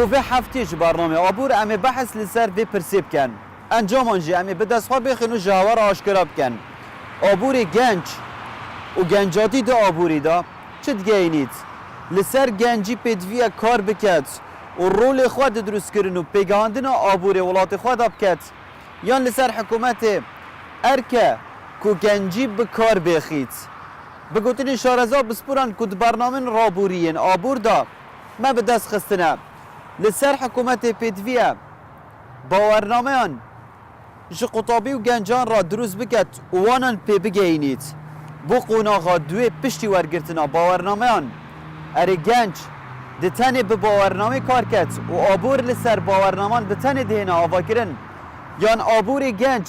کوفه هفتیش برنامه آبور امی بحث لسر وی پرسیب کن انجام جی امی به دست خواه بخینو جهوار آشکرا بکن آبور گنج و گنجاتی دا آبوری دا چت گینید لسر گنجی پیدوی کار بکد و رول خود دروست کرن و پیگاندن آبور ولات خود بکد یان لسر حکومت ارکه کو گنجی بکار بخید بگوتن شارزا بسپوران کد برنامه رابورین آبور دا ما به دست خستنه لسر حکومت پیدویه باورنامه آن جه قطابی و گنجان را دروز بکد وانان پی بگینید بو قوناغا دوی پشتی ورگرتنا باورنامه آن اره گنج ده تنه به باورنامه کار کد و آبور لسر باورنامان به تنه دهنه آوا کرن یان آبور گنج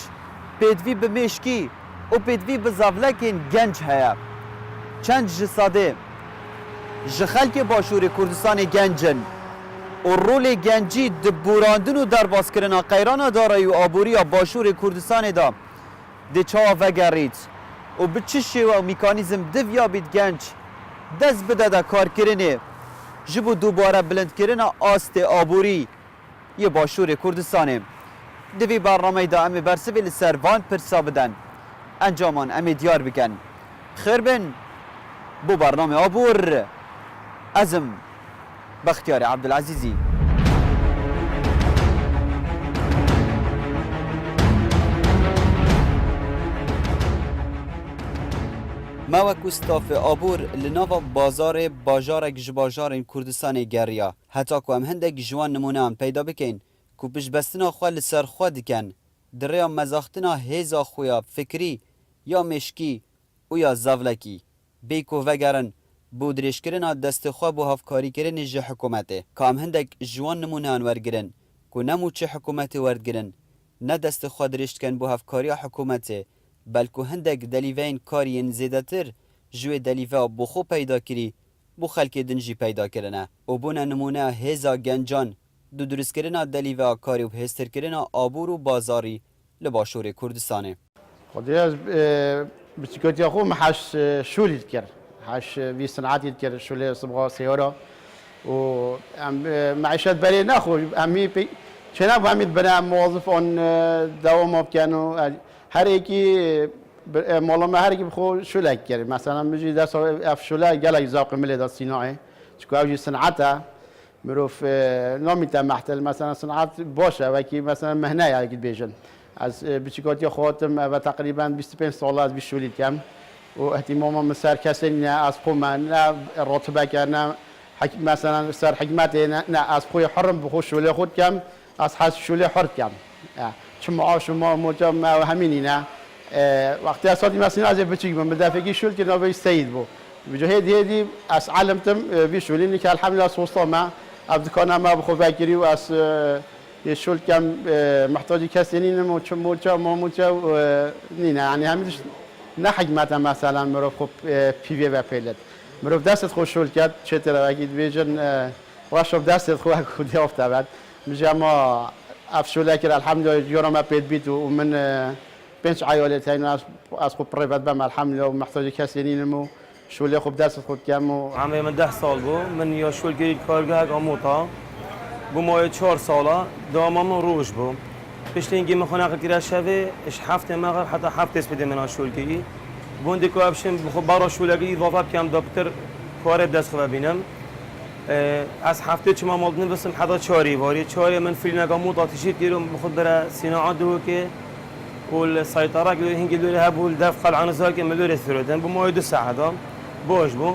پیدوی به مشکی و پیدوی به زولکین گنج هیا چند جساده جخلک باشور کردستان گنجن و رول گنجی دبوراندن و درباز کرنا قیران دارایی و آبوری باشور کردستان دا ده چاوا وگرید و به چه شیوه و میکانیزم دویا بید گنج دست بده دا کار کرنه جبو دوباره بلند کرنا آست آبوری یه باشور کردستانه دوی برنامه دا امی برسوی لسروان پرسا بدن انجامان امی دیار بکن خیر بین بو برنامه آبور ازم بختیار عبدالعزیزی ما وکو ستاف آبور لناو بازار باجارک جباجار کردستان گریا حتی که هم هندک جوان نمونه هم پیدا بکن که پشبستنا خواه لسر خواه دکن دریا مزاختنا هیزا خویا فکری یا مشکی و یا زولکی بیکو وگرن بودریش کرنا دست خواه بو هفکاری کرن جه حکومته که هم هندک جوان نمونه هم ورگرن که نمو چه حکومتی وردگرن نه دست خواه درشت کن بو هفکاری حکومته بلکه هندک دلیوین کارین زیده تر جوی دلیوه بو خو پیدا کری بو خلک دنجی پیدا کرنه و بونه نمونه هیزا گنجان دو درست کرنا دلیوه کاری و هستر کرنا آبور و بازاری لباشور کردستانه خودی از بسیکاتی خو محش شولید کرد هاش وی صنعتی کرد شوله صبغه سیاره و معیشت برای نخو امی چنان فهمید برای موظف آن دوام بکنه هر یکی مالام هر یکی بخو شوله کرد مثلا میجی دست اف شوله گله زاق ملی دست صناعه چون اوجی صنعته مروف نمیتونه محتل مثلا صنعت باشه و کی مثلا مهنه یکی بیشن از بسیکاتی خودم و تقریبا 25 سال از بیشولی کم و اهتمامم سر کسی نه از خو من نه راتبه کردن مثلا سر حکمت نه از خوی حرم بخو شوله خود کم از حس شوله حرد کم چون معاش ما مجام همینی نه وقتی اساتی مثلا از بچگی من بدافعی شول که نوی سید بو بجهد هدی از علمتم بیشولینی که الحمدلله سوستا ما ابدکانم ما بخو بکری و از شول کم محتاجی کسی نیم چون موچا نینه یعنی همیشه نه حکمت مثلا مرو خوب پیوی و پیلت مرو دستت خوش شول کرد چطور اگه بیشن واشوب دستت خوب کودی افته بعد میگم ما افشوله کرد الحمدلله یورم پید بیت و من پنج عیالت هایی از خوب پریوت بام الحمدلله و محتاج کسی نیم شوله خوب دستت خود کم و عمه من 10 سال بو من یا شول گیری کارگاه آموتا بو ماه 4 ساله دامام روش بو پشت اینکه میخوان اگر شوه اش هفته ما حتی هفته اسپیده من شول گیری بوندی که ابشم بخو برا شول گیری وافق کم دکتر کار دست خوب ببینم از هفته چما مال نبستم حتی چاری من فیلم نگامو آتیشی گیرم بخود برای صناعت دو که والسيطرة هنجي دول هبوا الدفق العناصر كم دول الثلاثين بموعد الساعة بوش بو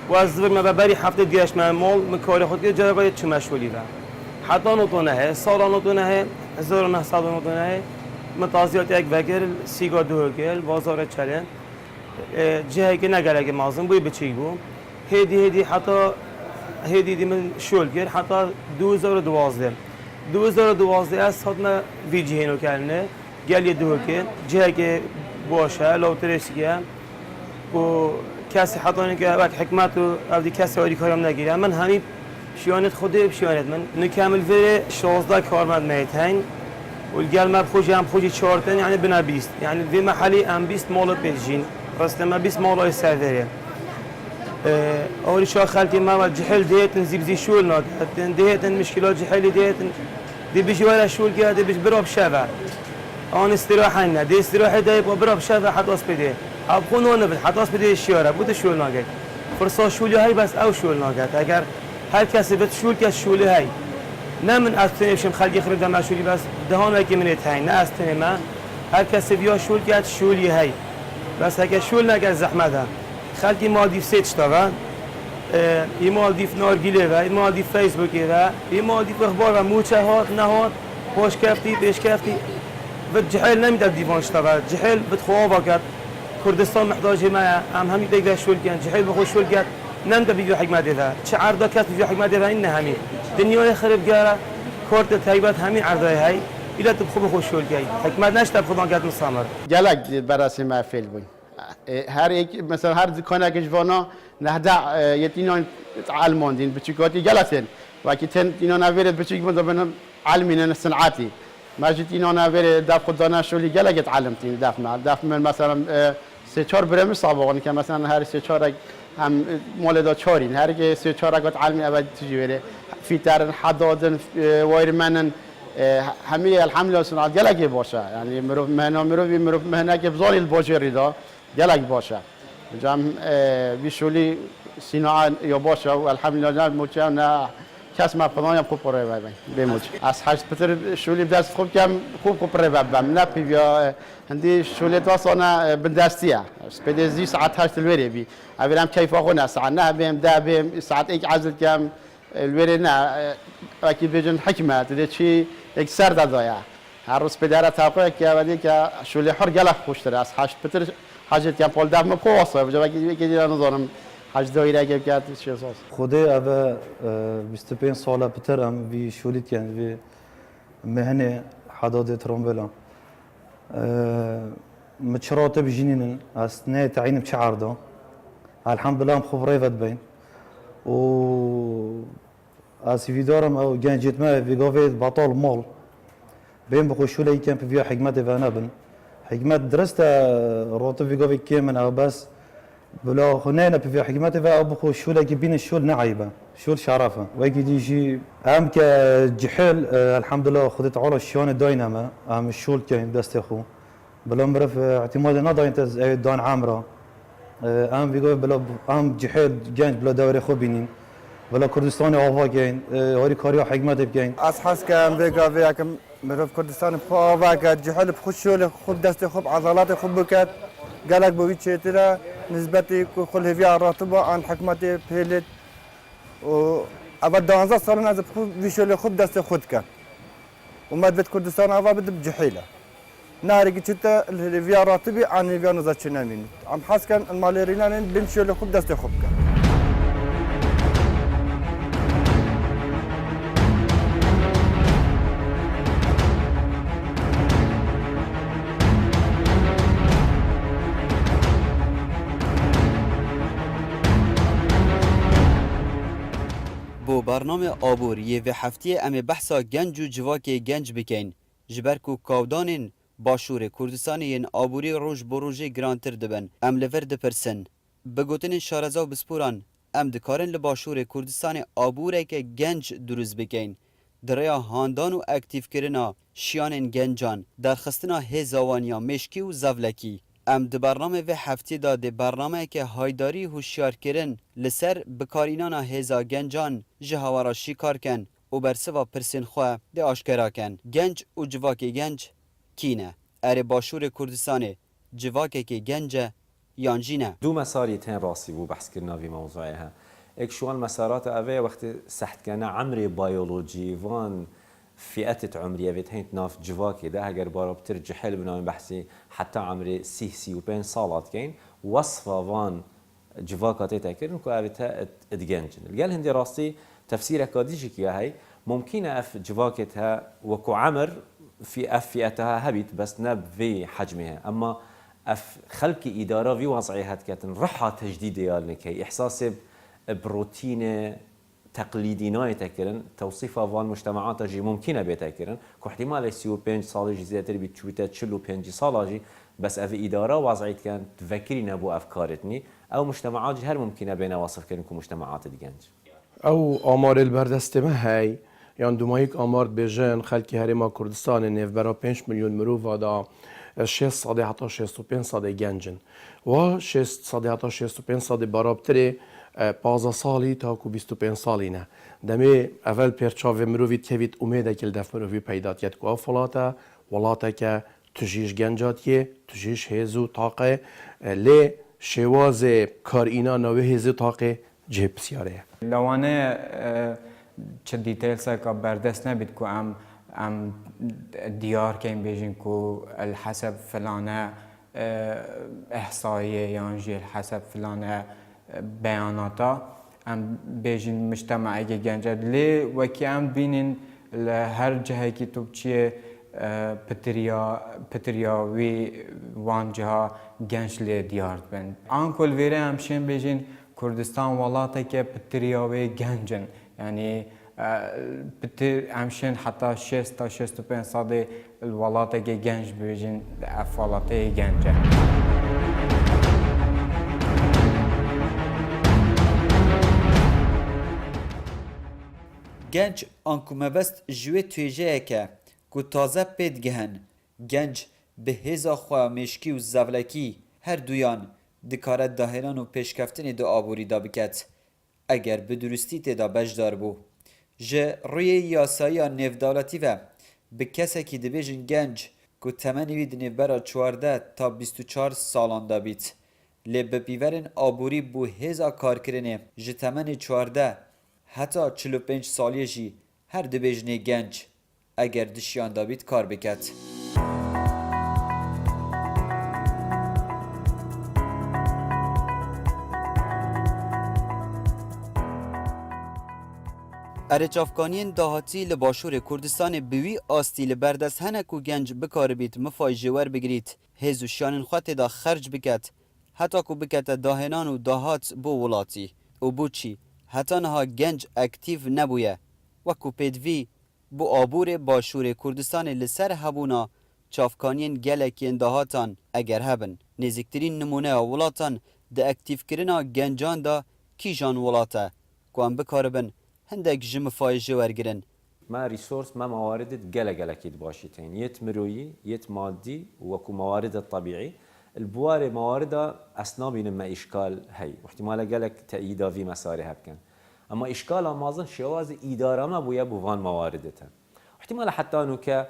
وازدوج ما ببري حفلة جيش مع مول مكاري خود كده جرى قايد شو مشغولي ده حتى نطونه هي صار نطونه هي هزار نه صار نطونه هي متازيات یک وگر سیگار دو گل بازار چلن جهه که نگره که مازن بوی بچی بو هدی حتی هدی من شول گر حتی 2012 از صد ما ویجی هنو کردنه گلی دو که جهه که باشه لوترسیه و کسی حتی اینکه وقت حکمت و افدی کسی آری کارم نگیره من همین شیانت خوده بشیانت من نکمل وره 16 کارمند میتین والجال ما بخوجي هم بخوجي شورتين يعني بنا بيست يعني في محلي ام بيست مولو بيجين رست ما بيست مولو السافرية أول شيء خالتي ما جحل ديتن زي شول ناقد ديتن مشكلة جحل ديتن دي بيجي ولا شول كده دي بيجي بروب شافع أنا استراحة لنا دي استراحة ده يبقى بروب شافع حتى أسبدي أبغون ونبت حتى أسبدي الشوارع بود شول ناقد فرصة شول هاي بس أو شول ناقد أجر هر کسی بت شول که شولی هاي نه من استنیشم خالقی خرید ما شولی بس دهان وکی من يتهاي نه استنی ما هر کسی بیا شول که شولی هاي بس اگه شول نگه زحمته خالقی مالدیف سیتش طبعا ای مالدیف نارگیله و ای مالدیف فیسبوکی و ای مالدیف اخبار و موچه هات نهات پوش کفتی پیش کفتی بد جحیل نمیده دیوانش طبعا جحیل بد خوابا کرد کردستان محتاجه ما همین دیگه شول کن جحیل بخو شول کرد نمده بيجو حكمة ده چه عرضه كات بيجو حكمة ده إنه همين دنيا خرب جارة كورت تايبات همين عرضه هاي إلى تبخو بخوشول جاي حكمة نشته بخدان قد مصامر جالك براسي ما فيل بوي هر یک مثلا هر دکانه که جوانا نهده یتینان علمان دین بچیکاتی جلسن وقتی تن اینا نویرد بچیک من دبنم علمین صنعتی ماجد اینا نویرد دف خدانا شولی جلگت علمتین دف من مثلا سه چهار برم سابقانی که مثلا هر سه چهار هم مولدا چارین هر که سه چهار قط علمی اول تجی بره فیتر حدادن وایرمنن همه الحمد صنعت جلگی باشه یعنی مروف مهنه که بزاری الباجری دا جلگ باشه جام بیشولی صناعت یا باشه و الحمدلله موچه نه کس ما پناهیم خوب پره ببین بیموج از هشت پتر شولی دست خوب کم خوب پره ببم نه بیا هندی شولی توصلنا بندستیه سپیدزی ساعت هشت الوری بی اولم کیف آخونه ساعت نه بیم ده بیم ساعت یک عزل کم الوری نه وکی بیجن حکمت ده چی یک سر دادایا هر روز پدر تاقوی که ودی که شولی حر گله خوشتره از هشت پتر حاجت کم پول دم کواسه وجا وکی دیگر نزارم حج دایره که کرد چه اساس خدا اوه 25 ساله بتر ام وی شولیت کن وی مهنه حداد ترامبلا متشرات بجنين أثناء تعيين بشعرده الحمد لله مخبري بين و في دارم أو جان جيت ما في قافيت بطال مال بين بخشوا لي كان في حكمة فانابن حكمة درست روت في قافيت كيمن أو بس بلا خنينا في حكمة فا بخشوا لي بين الشول نعيبة شول شرفة ويجي يجي أهم كجحل الحمد لله خذت على الشون داينما أهم الشول كان دست أخو بلا مرف اعتماد نضع انت دان عامره ام بيقول بلا ام جحيد جنج بلا دوري خو بينين بلا كردستان آوا گین هاری کاری حکمت بگین از حس که ام بگاوی که مرف کردستان بخو آوا که جحل بخو شول خوب دست خوب عضلات خوب بکد گلک بوی چیتره نسبتی کل هوی راتبه آن حکمت پیلت و ابد 12 سال از بخو خوب دست خود کرد ومد بيت كردستان آوا بده بجحيله ناري كتشتا الفيا راتبي عن الفيا نزاتشنا مني عم حاس كان الماليرينا بنشوا له خب دست خب كان بو برنامه آبور یه و هفته ام بحثا گنج و جواک گنج بکن جبرکو کاودانین باشور کردستان ین آبوری روش بروژه گرانتر دبن ام لور دپرسن بگوتن شارزا و بسپوران ام دکارن لباشور کردستان آبوره که گنج دروز بکن دریا هاندان و اکتیف کرنا شیان گنجان درخستنا هزاوانیا مشکی و زولکی ام د برنامه و هفته دا د برنامه که هایداری هوشیار کرن لسر بکارینانا هزا گنجان جهوارا شیکار کن و برسوا پرسین خواه د آشکرا کن گنج و جواک گنج کینه اره باشور کردستان جواک که گنج یانجینه دو مساری تین راسي بو بحث كرنا في موضوعها اك شو المسارات اوه وقت سحت كان عمري بيولوجي وان فئات عمريه بيت هين ناف جواكي ده اگر بارا بترجع حل بنام بحثي حتى عمري سي وبين صالات كاين وصفه وان جواكاتي تاكرن كو ابيتها اتجنجن قال هندي راسي تفسير اكاديجي كيا هي ممكن اف جواكتها وكو عمر في اف فئتها هبيت بس نب في حجمها اما اف خلق اداره في وضعها كاتن رحى تجديد يالنكي احساس بروتين تقليدي ناي تكرن توصيفها فان مجتمعات جي ممكنه بيتكرن كو احتمال 35 سال جي زياتر بتشويتا 45 سال جي بس اف اداره وضعيت كان تفكرين ابو افكارتني او مجتمعات هر ممكنه بين وصف كن مجتمعات الجنج او آمار البردست ما هی یان دومایک آمار بیجن خلکی هرما کردستان نیف برا 5 میلیون مرو دا 6 صده حتی 65 صده گنجن و 6 صده حتی 65 صده برابتر 15 سالی تا کو 25 سالی نه دمی اول پرچاو مروید کوید امیده که دف مروی پیدات ید کو افلاتا ولاتا که تجیش گنجاتیه تجیش هزو طاقه لی شواز کار اینا نوه هزو طاقه جه بسیاره لوانه چه دیتیلز که بردست نبید که ام دیار کن بیجین که الحسب فلانه احصایه یانجی الحسب فلانه بیاناتا ام بیجین مجتمعی گنجد لی وکی ام بینین هر جهه که تو بچیه پتریاوی وان جها گنج لی دیارد بند آن کل ویره همشین بیجین کردستان ولاته که پتریاوی گنجن یعنی همشین حتی 6 تا 65 ساده الولاته که گنج بیجین افوالاته گنجه گنج آنکو مبست جوی تویجه که کو تازه پید گهن گنج به هزا خواه مشکی و زولکی هر دویان دکارت داهران و پیشکفتن دو آبوری دا بکت اگر به درستی تیدا بجدار بو جه روی یاسایی نفدالتی و به کسی که دبیجن گنج که تمنی وید نفبرا 14 تا 24 سالان دا بیت لی بپیورن آبوری بو هزا کار کرنه جه تمنی 14 حتی 45 سالی جی هر دبیجن گنج اگر دشیان دا بیت کار بکت ارچافکانین داهاتی لباشور کردستان بوی آستی لبردست هنکو گنج بکار بیت مفای جوار بگرید هزو شانین خواهد دا خرج بکت حتی کو بکت داهنان و داهات بو ولاتی و بو چی حتی نها گنج اکتیو نبویه وکو پیدوی بو آبور باشور کردستان لسر هبونا چافکانین گلکین داهاتان اگر هبن نزیکترین نمونه ولاتان دا اکتیو کرنا گنجان دا کی جان ولاته کو هم بکاربن هندك جم فايجه ورگرن ما ريسورس ما موارد جلا كيد باشيتين يت مروي يت مادي وكو موارد الطبيعي البواري موارد اسنابين ما اشكال هي واحتمال جلك تأييدا في مساري هبكن اما اشكال مازن شواز اداره ما بويا بوفان مواردتها واحتمال حتى انه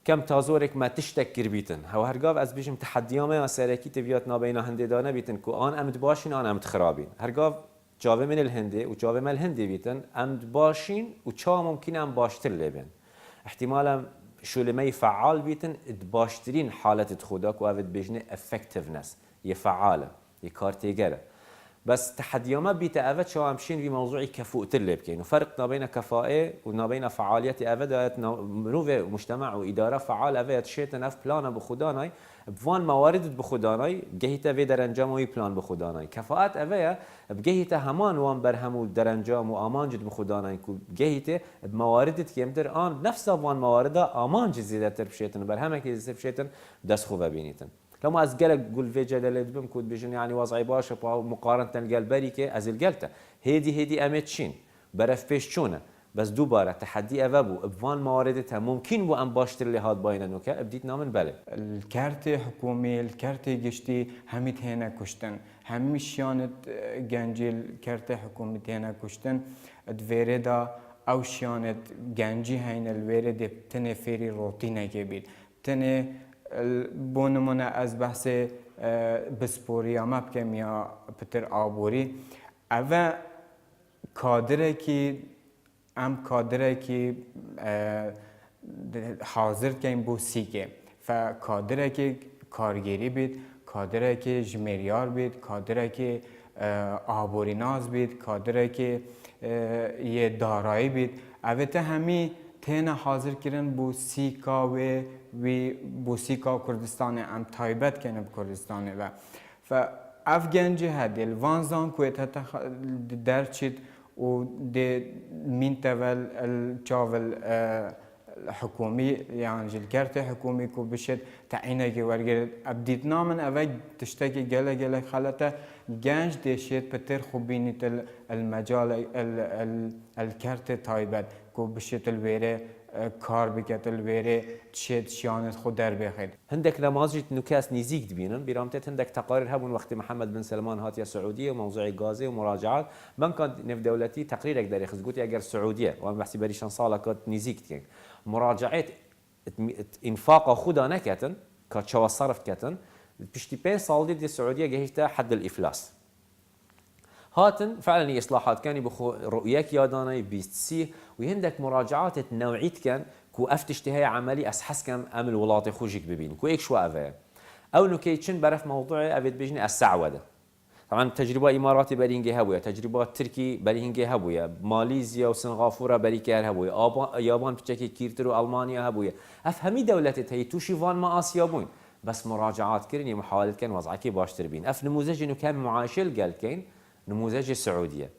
كم تازورك ما تشتكر بيتن هو هرقاف از بيجم تحديا ما سركي تبيات نابينا هنددانه بيتن كو ان امد باشين ان امد خرابين هرقاف جاوه من الهندي وجاوه من الهندي بيتن امد باشين وشا ممكن ام باشتر لبن احتمالا شو لما يفعال بيتن باشترين حالة خودك وافد بيجني effectiveness يفعاله يكارتيجره بس تحديما بيت افد شو امشين في موضوع كفؤ تلب كاين وفرق ما بين كفاءه وما بين فعاليات افد مروفه مجتمع واداره فعال افد شيتن اف بلان بخداناي بوان موارد بخداناي جهته في درنجام وي بلان بخداناي كفاءات افيا بجهته همان وان برهم درنجام وامان جد بخداناي جهته بموارد كيمتر ان نفس وان موارد امان جزيده بشيتن برهم كي بشيتن دس خوبه بينيتن لما از قلق قول في جدل بم كود بيجن يعني وضعي باشه مقارنه القلبري كي از القلته هيدي امتشين برف بيشونه بس دوباره تحدي ابو بوان مواردتها ممكن بو ام باشتر اللي هاد باينه نوكا بديت نامن بله الكارت حكومي الكارت جشتي هميت هنا كشتن هميش شانت جنجي الكارت حكومي هنا كشتن ادفيردا او شانت جنجي هين الويرد تنه فيري روتينه كبير تنه بونمونه از بحث بسپوری ما بکم یا پتر آبوری اوه کادره که حاضر کن بو سیکه فکادره که کارگیری بید کادره که جمیریار بید کادره که آبوری ناز بید کادره که یه دارایی بید اوه تا همی تینا حاضر کردن بو سیکا و بو سیکا کردستان ام تایبت کنه کردستان و افغانجی هدیل وانزان کویت حتی درچید و دی مین تول چاول حکومی یان جل کرت حکومی کو بشد تعیینه که ورگر ابدیت نامن اوه تشتکی گله خالته گنج دشید پتر خوبینیت المجال الکرت تایبت کو بشد الویره کار بکت الویره تشید شانت خود در بخید. هندك نماذج نكاس نيزيك دبينن برامتت هندك تقارير هبون وقت محمد بن سلمان هاتيا سعوديه وموضوع غازي ومراجعات من كان نف دولتي تقريرك داري خزقوتي اگر سعوديه وانا بحسي بريشان صاله كات نيزيك تك مراجعات انفاق خدا نكتن كتشوا صرف كتن بشتي بين صالدي دي السعوديه جهشتها حد الافلاس هاتن فعلا اصلاحات كان بخو رؤياك ياداني بيستسي ويهندك مراجعات نوعيت كان كو افتشتهي عملي اسحس كم امل ولاطي خوجك ببين كو ايك شو افا او انه كيتشن برف موضوعي ابيت بيجني السعوده طبعا تجربه اماراتي برينجي هبويا تجربه تركي برينجي هبويا ماليزيا وسنغافوره بريكار هبويا يابان بتشكي كيرترو المانيا هبويا افهمي دولتي هي توشي فان ما اسيابون بس مراجعات كرني محاولة كان وضعكي باشتر بين اف نموذج انه كان معاشل قال كين نموذج السعوديه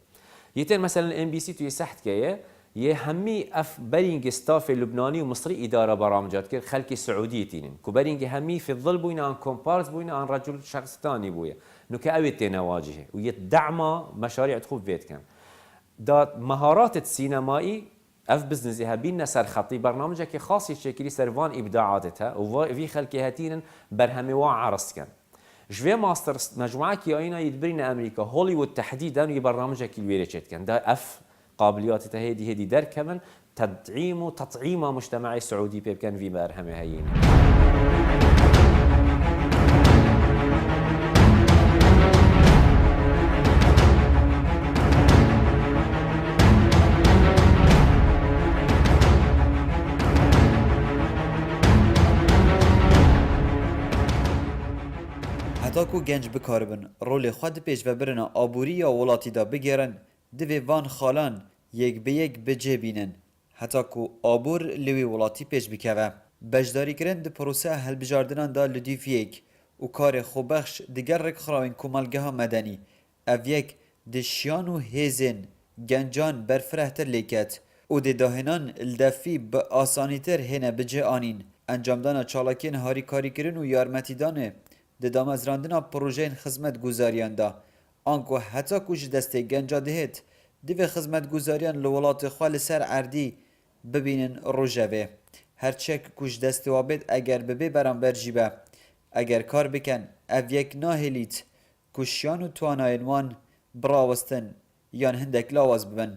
يتن مثلا الام بي سي تو يسحت كيه يهمي اف برينج ستاف اللبناني ومصري اداره برامجات كير خلكي سعوديه تينن كو برينج همي في الظل بوينا ان كومبارز بوينا ان رجل شخص ثاني بويا انه كاويت نواجهه ويتدعم مشاريع تخوف بيت كان دا مهارات السينمائي اف بزنس هبين سر خطي برنامجك خاص شكلي سرفان ابداعاتها وفي خلكي هاتين برهمي وعرس كان جوي ماستر مجموعه كياينا يدبرين امريكا هوليوود تحديدا برنامجك الويريتشت كان دا اف قابليات هدي در كمان تدعيم وتطعيم مجتمعي سعودي بيب كان في برهمه هيين هتاکو گنج بکاربن رول خود پیش و برن آبوری یا ولاتی دا بگیرن دوی وان خالان یک به یک بجه بینن هتاکو آبور لوی ولاتی پیش بکوه بجداری کرن ده پروسه هل بجاردنان دا لدیف یک و کار خوبخش دیگر رک خراوین کمالگه ها مدنی او یک دشیان و هیزن گنجان برفرهتر لیکت و ده داهنان الدفی به آسانی تر هنه بجه آنین انجامدان چالاکین هاری کاری کرن و یارمتی دانه ده دامزراندنا پروژه خدمت گذاریان دا آنکو حتی کوش دسته گنجا دهید دیو خدمت گذاریان لولات خوال سر عردی ببینن روژوه هرچک کوش دسته وابد اگر ببی برانبر جیبه اگر کار بکن او یک ناهلیت کوشیان و تواناینوان براوستن یان هندک لاواز ببن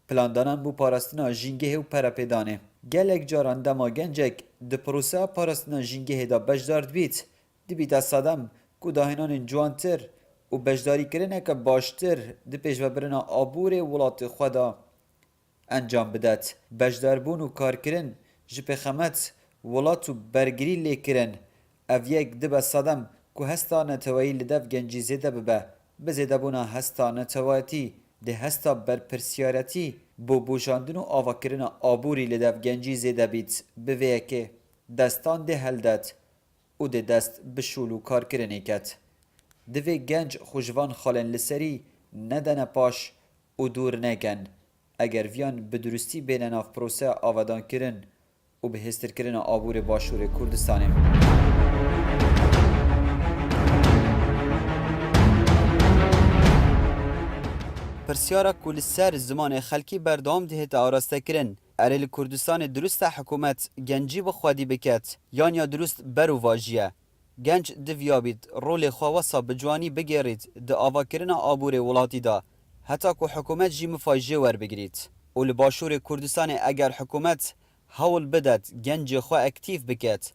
پلاندانان بو پاراستنا جینگه و پرپیدانه گلک جاران دما گنجک ده پروسه پاراستنا جینگه دا بجدارد بیت دی بیت صدم کو داهنان جوانتر و بجداری کرنه که باشتر دی پیش و برنا آبور ولات خدا انجام بدد بجدار بون و کار کرن جپ خمت ولات و برگری لی کرن او یک دی به صدم کو هستا نتوایی لدف گنجی زیده ببه بزیده بونا هستا نتوایتی دی هستا برپرسیارتی بو بوشاندن و آوا کرن آبوری لدف گنجی زیده بیت بویه که دستان دی هلدد او ده دست بشول و کار کرنه کت دوی گنج خوشوان خالن لسری ندن پاش و دور نگن اگر ویان بدرستی بین ناف پروسه آودان کرن و به هستر کرن آبور باشور کردستانه پرسیارا کل سر زمان خلکی بردام دهت آراسته کرن ارل کردستان درست حکومت گنجی و خودی بکت یا درست برو واجیه گنج دویابید رول خواسا بجوانی بگیرید ده آوا کرن آبور ولاتی دا حتی که حکومت جی مفاجه ور بگیرید و لباشور کردستان اگر حکومت حول بدد گنج خو اکتیف بکت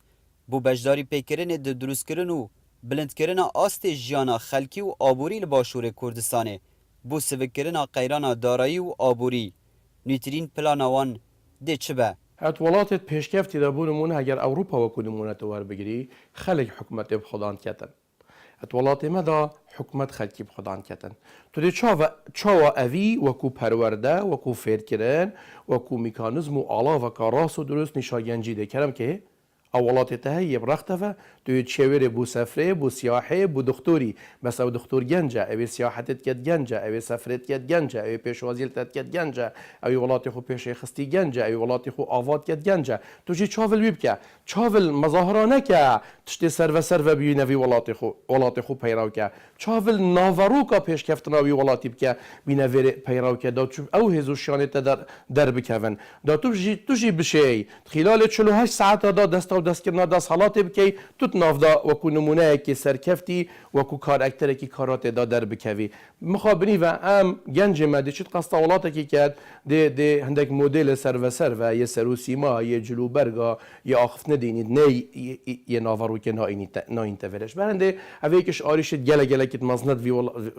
بو بجداری پیکرن ده درست کرن و بلند کرن آست جیانا خلکی و آبوری لباشور کردستان بو سوکرن قیران دارایی و آبوری نیترین پلانوان ده چه به؟ هات ولاتت پیشکفتی دابونمون اگر اروپا و کدومونه توار بگیری خلق حکومت بخدان کتن هات ولات مدا حکومت خلقی بخدان کتن تو دی چاوا اوی وکو پرورده وکو فیر کرن وکو میکانزم و علا و کاراس و درست نشاگنجی ده کرم که او ولاتي تهي برختفه تو تشاوري بو سفري بو سياحي بو دكتوري بس او دكتور جنجا او سياحه تكت جنجا او سفرت كت جنجا او بيشوازيل تكت جنجا او ولاتي خو بيش خستي جنجا او ولاتي خو آوات كت جنجا تو جي تشافل بيبكا تشافل مظاهرانك تشتي سرفه بينا في ولاتي خو بيراوكا تشافل نافاروكا بيش كفتناوي ولاتي بكا بينا في بيراوكا دا او هزو شانه در بكفن دا تو جي بشي خلال 48 ساعت دا دست و دست کرنا دا صلات بکی توت نافدا وکو نمونه کی سرکفتی وکو کار اکتر کی کارات دا در بکوی مخابنی و ام گنج مدی چت قستا ولات کی کرد دی هندک مدل سر و یه سرو سیما یه جلو برگا یه آخف ندینید نه یه ناورو که نا این تفرش برنده اویکش آریش گله کت مزند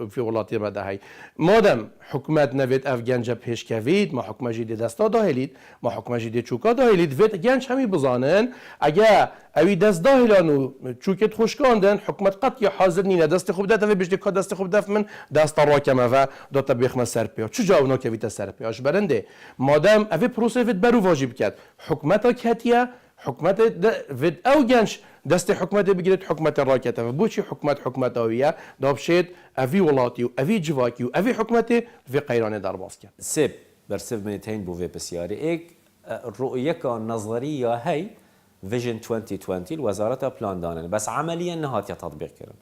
فی ولاتی مده های مادم حکومت نوید اف گنج پیش کوید ما حکم جدید دستا داهلید ما حکم جدید چوکا داهلید وید گنج همی بزانن اگه اوی دست داهلانو چوکت خوشکاندن حکومت قطعی حاضر نینه دست خوب دفت و بجدی که دست خوب دفت من دست راکمه و داتا بیخمه سر پیا چجا اونا که ویتا سر پیاش برنده مادم اوی پروسه وید برو واجب کرد حکومت ها کتیه حکومت وید او گنج دست حکومت بگیرد حکومت راکته و بوچی حکومت آویه دابشید اوی ولاتی و اوی جواکی و اوی حکومت وی قیران در باز کرد سب برسف منتين بوفي بسياري ايك رؤيك نظريه هي فيجن 2020 الوزاره بلان دانن بس عمليا نهات تطبيق كرن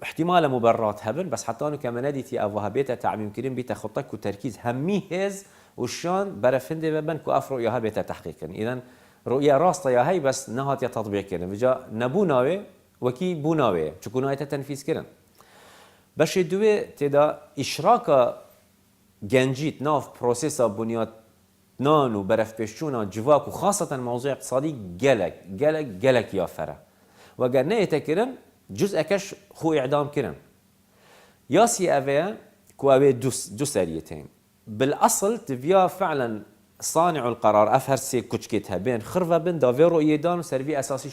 احتمال مبررات هبن بس حتى انه كمان ديتي افوها بيتا تعميم كريم بيتا خطك وتركيز همي هز وشان برفندي ببن كو افرو ياها بيتا تحقيقا اذا رؤيه راسطه يا هي بس نهات تطبيق كرن بجا نبوناوي وكي بوناوي تكون ايتا تنفيذ كرن باش دوي تدا اشراك جنجيت ناف بروسيسا بنيات نان و برف بيشونا جواك وخاصة موضوع اقتصادي جلك يافرة وقال نيتا كرن جزء كش خو إعدام كرن ياسي أفيا كو أبي دو سريتين بالأصل تبيا فعلا صانع القرار أفهر سي كوشكيتها بين خرفة بين دافي رؤية دان وسرفي أساسي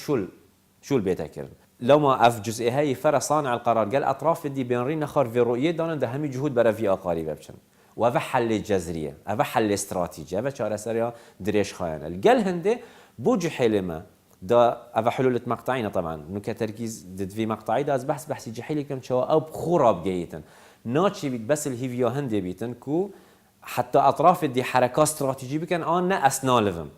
شو البيتا كرن لو ما أف جزء هاي فرا صانع القرار قال أطراف دي بين رينا خار في رؤية دان ده همي جهود برا في أقاري ببشن وهذا حل جذريه هذا حل استراتيجي هذا شارع سريع دريش خاينه الجل هندي بوجي حلمه دا هذا حلول مقطعين طبعا انه كتركيز ضد في مقطعي دا بحث جحيلي كم شو او بخوراب جيتن ناتشي بيت بس الهيفيو هندي بيتن كو حتى اطراف دي حركه استراتيجي بكن انا اسنالفم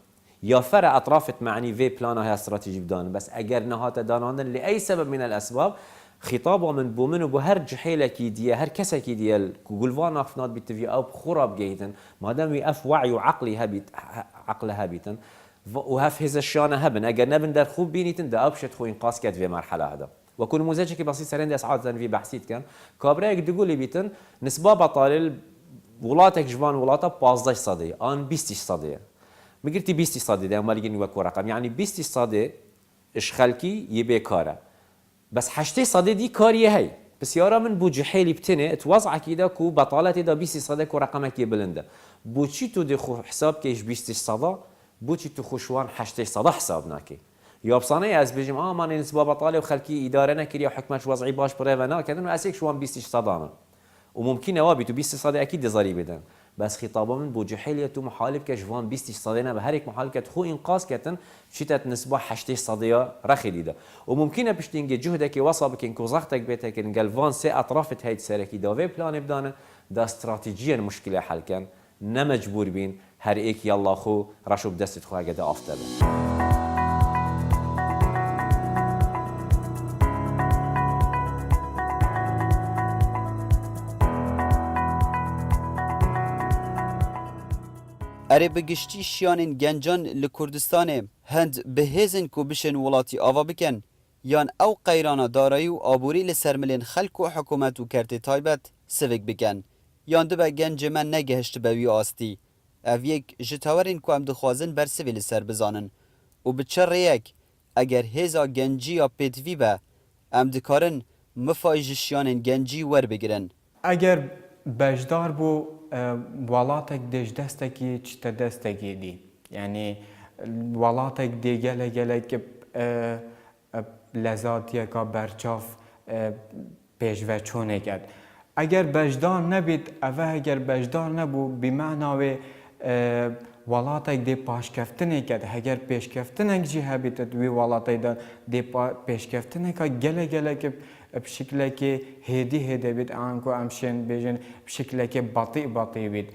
يا فرع اطراف معني في بلان هي استراتيجي بدان بس اجر نهات دانان لاي سبب من الاسباب خطابه من بومن وبهر جحيله كيديه هر كسا كيديال كقولفان افناد بتفي او بخراب جيتن ما دام يقف وعي وعقلي هبيت عقلها بيتن وهف هذا الشانه هبن اجر نبن در خوب بينيتن دا ابشت خو انقاص كات في مرحله هذا وكون مزاجك كي بسيط سرند اسعاد زن في بحثيت كان كابريك تقولي بيتن نسبه بطال ولاتك جوان ولاتا 15 صديه ان 20 صديه ما قلتي 20 صديه ده مالكين وكو رقم يعني 20 صديه اش خلكي يبي كاره بس حشتي صدي دي كاريه هي بس يارا من بو جحيلي بتني توضع كده كو بطالتي دا 20 صدى كو رقمك بلنده بوچي تو دي خو حساب كيش 20 صدى بوچي تو خوشوان حشتي صدى حسابناكي يا بصاني از بيجم ما نسبه بطاله وخلكي اداره نكري حكمت وضعي باش بريفنا كانوا اسيك شوان 20 صدى وممكن اوابي تو 20 صدى اكيد ضري بدن بس خطابه من بو جحيليه تو محالب كجوان 20 صدينا بهريك محالب كت خو انقاذ كتن شتت نسبه 8 صديه رخي ده وممكن بشتنجي جهدك وصابك انكو زختك بيتك انجلفان سي اطرافت هيد سركي دوفي بلان بدانه دا استراتيجيا مشكله حل كان نمجبور بين هر ايك يلا خو رشو بدست خو قد افضل اره بگشتی شیانین گنجان لکردستان هند بهزن کو بشن ولاتی آوا بکن یان او قیران دارایی و آبوری لسرملین خلق و حکومت و کرتی تایبت سوک بکن یان دو به گنج من نگهشت بوی آستی او یک جتاورین که هم دخوازن بر سویل سر بزانن و بچر یک اگر هزا گنجی یا پیتوی به هم دکارن مفایج شیانین گنجی ور بگیرن اگر بجدار بو ولاتك ديش دستكي چتا دستكي دي يعني ولاتك دي گله لذاتيه کا برچاف پیشوه چونه کرد اگر بجدار نبید اوه اگر بجدار نبو بمعناوه وڵاتێک دێ پاشکەفتنێکە هەگەر پێشکەفتنێک جی هەبێتە دوێ وڵاتەیدا دێ پێشکەفتنێکە gelekî بشکلێکی هێدی هێدەبێت ئەنکۆ ئەم شێن بێژن بشکلێکی بەطی بێت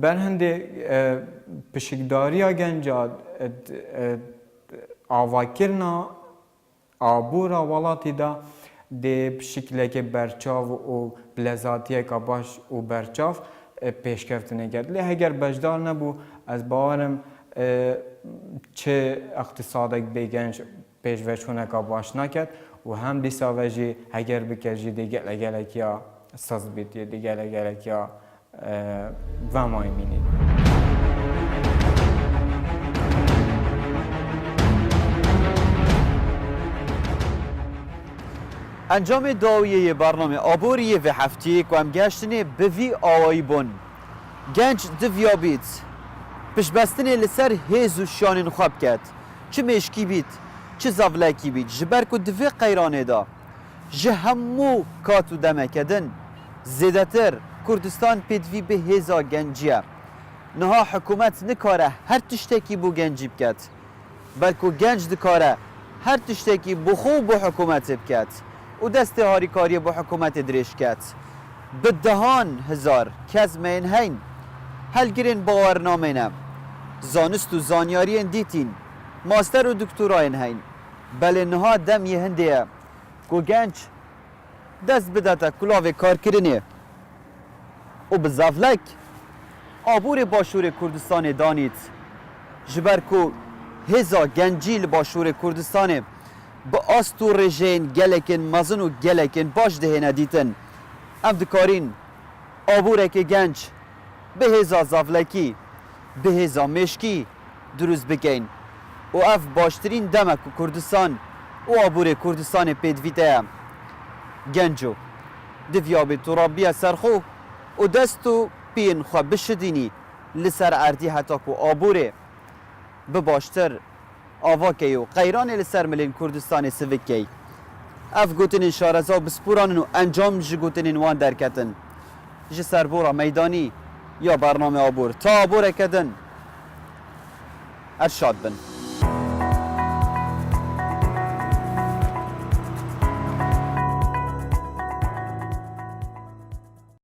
بەر هەندێ پشکداریە گەنجا ئاواکردنا ئابوورە وڵاتیدا دێ بشکلێکی بەرچاو و بلەزاتیەکە باش و بەرچاو پێشکەفتنێکرد لێ هەگەر بەشدار نەبوو ئەس باوەرم چه اقتصادێک بێگەنج پێشڤەچوونەکە باش ناکرد و هەم دیساڤەژی هەگەر بکەژی دێگەلەگەلێکیا سەز بێتیە دێگەلەگەلێکیا ڤەمای مینێت. انجام داویه برنامه آبوریه و هفته که هم گشتنه به وی آوایی بون گنج دویا بیت پشبستنه لسر هیز و شانین خواب کرد چه مشکی بیت چه زولکی بیت جبر که دوی قیرانه دا جه همو کاتو دمه کدن زیدتر کردستان پیدوی به هیزا گنجیه نها حکومت نکاره هر تشتکی بو گنجی بکد بلکه گنج دکاره هر تشتکی بو خوب بو حکومت بکد و دست هاریکاری با حکومت درش کرد به دهان هزار کس مین هین هلگرین باورنامه نم زانست و زانیاری دیتین ماستر و دکتورای هین بله نها دم یه هنده که گنج دست بداتا کلاوه کار کرنه و به زفلک آبور باشور کردستان دانید جبر که هزا گنجیل باشور کردستانه با آستو رژین گلکن مزن و گلکن باش دهنه دیتن ام دکارین آبوره که گنج به هزا زفلکی به هزا مشکی دروز بکن و اف باشترین دمک کردستان و آبور کردستان پیدویته گنجو دویابه ترابیه سرخو و دستو پین خواه بشدینی لسر اردی حتی که آبوره بباشتر آواکی و قیران لسر ملین کردستان سویکی اف گوتنین شارزا بسپورانن و انجام جی گوتنین وان درکتن جی سربورا میدانی یا برنامه آبور تا آبوره کدن ارشاد بن